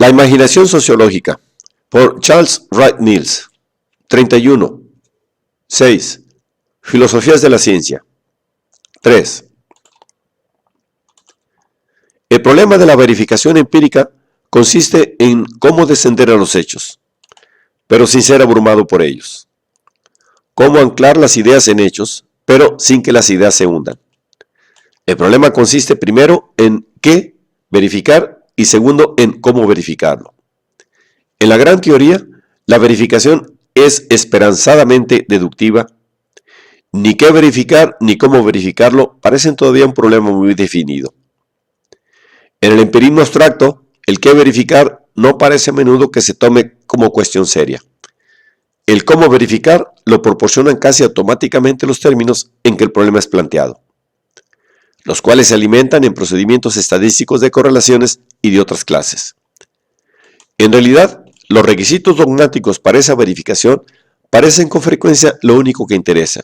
La imaginación sociológica, por Charles Wright Mills. 31. 6. Filosofías de la ciencia. 3. El problema de la verificación empírica consiste en cómo descender a los hechos, pero sin ser abrumado por ellos. Cómo anclar las ideas en hechos, pero sin que las ideas se hundan. El problema consiste primero en qué verificar y segundo en cómo verificarlo. En la gran teoría, la verificación es esperanzadamente deductiva. Ni qué verificar ni cómo verificarlo parecen todavía un problema muy definido. En el empirismo abstracto, el qué verificar no parece a menudo que se tome como cuestión seria. El cómo verificar lo proporcionan casi automáticamente los términos en que el problema es planteado, los cuales se alimentan en procedimientos estadísticos de correlaciones y de otras clases. En realidad, los requisitos dogmáticos para esa verificación parecen con frecuencia lo único que interesa.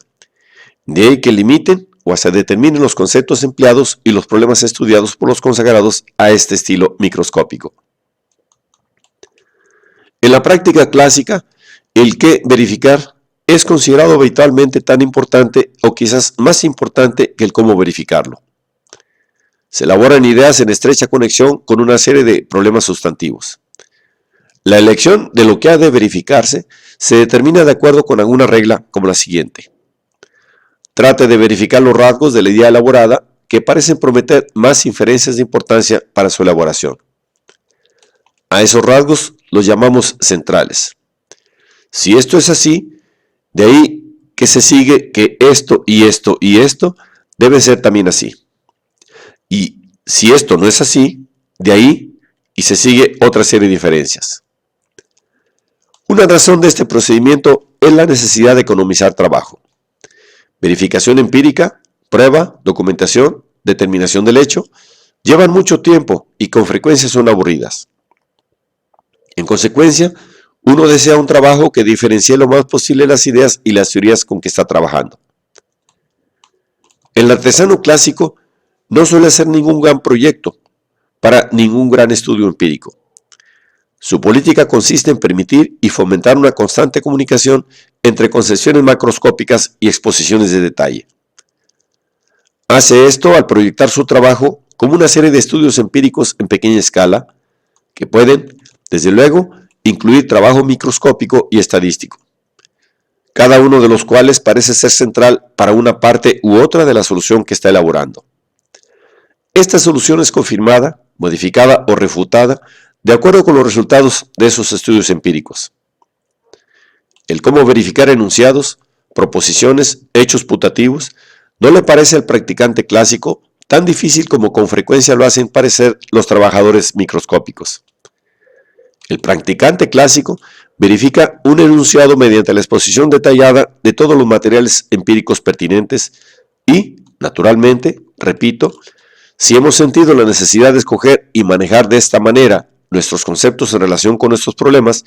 De ahí que limiten o hasta determinen los conceptos empleados y los problemas estudiados por los consagrados a este estilo microscópico. En la práctica clásica, el qué verificar es considerado habitualmente tan importante o quizás más importante que el cómo verificarlo. Se elaboran ideas en estrecha conexión con una serie de problemas sustantivos. La elección de lo que ha de verificarse se determina de acuerdo con alguna regla como la siguiente. Trate de verificar los rasgos de la idea elaborada que parecen prometer más inferencias de importancia para su elaboración. A esos rasgos los llamamos centrales. Si esto es así, de ahí que se sigue que esto y esto y esto deben ser también así. Y si esto no es así, de ahí y se sigue otra serie de diferencias. Una razón de este procedimiento es la necesidad de economizar trabajo. Verificación empírica, prueba, documentación, determinación del hecho, llevan mucho tiempo y con frecuencia son aburridas. En consecuencia, uno desea un trabajo que diferencie lo más posible las ideas y las teorías con que está trabajando. El artesano clásico no suele hacer ningún gran proyecto para ningún gran estudio empírico. Su política consiste en permitir y fomentar una constante comunicación entre concepciones macroscópicas y exposiciones de detalle. Hace esto al proyectar su trabajo como una serie de estudios empíricos en pequeña escala, que pueden, desde luego, incluir trabajo microscópico y estadístico, cada uno de los cuales parece ser central para una parte u otra de la solución que está elaborando. Esta solución es confirmada, modificada o refutada de acuerdo con los resultados de esos estudios empíricos. El cómo verificar enunciados, proposiciones, hechos putativos, no le parece al practicante clásico tan difícil como con frecuencia lo hacen parecer los trabajadores microscópicos. El practicante clásico verifica un enunciado mediante la exposición detallada de todos los materiales empíricos pertinentes y, naturalmente, repito, si hemos sentido la necesidad de escoger y manejar de esta manera nuestros conceptos en relación con nuestros problemas,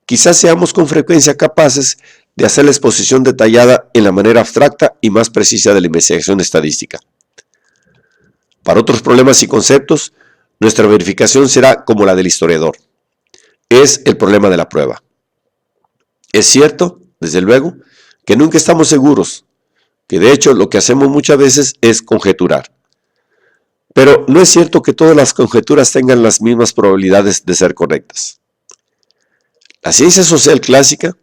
quizás seamos con frecuencia capaces de hacer la exposición detallada en la manera abstracta y más precisa de la investigación estadística. Para otros problemas y conceptos, nuestra verificación será como la del historiador. Es el problema de la prueba. Es cierto, desde luego, que nunca estamos seguros, que de hecho lo que hacemos muchas veces es conjeturar. Pero no es cierto que todas las conjeturas tengan las mismas probabilidades de ser correctas. La ciencia social clásica,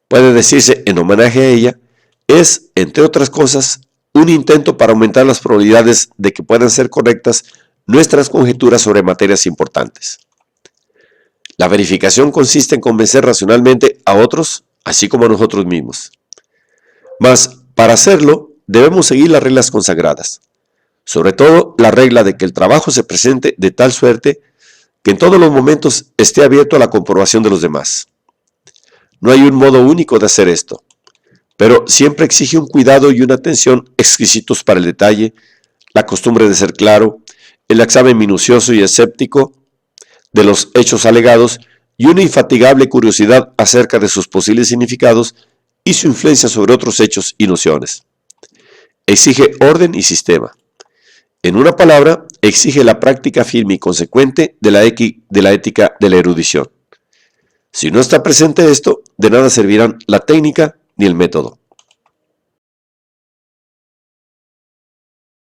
puede decirse en homenaje a ella, es, entre otras cosas, un intento para aumentar las probabilidades de que puedan ser correctas nuestras conjeturas sobre materias importantes. La verificación consiste en convencer racionalmente a otros, así como a nosotros mismos. Mas, para hacerlo, debemos seguir las reglas consagradas. Sobre todo, la regla de que el trabajo se presente de tal suerte que en todos los momentos esté abierto a la comprobación de los demás. No hay un modo único de hacer esto, pero siempre exige un cuidado y una atención exquisitos para el detalle, la costumbre de ser claro, el examen minucioso y escéptico de los hechos alegados y una infatigable curiosidad acerca de sus posibles significados y su influencia sobre otros hechos y nociones. Exige orden y sistema. En una palabra, exige la práctica firme y consecuente de la ética de la erudición. Si no está presente esto, de nada servirán la técnica ni el método.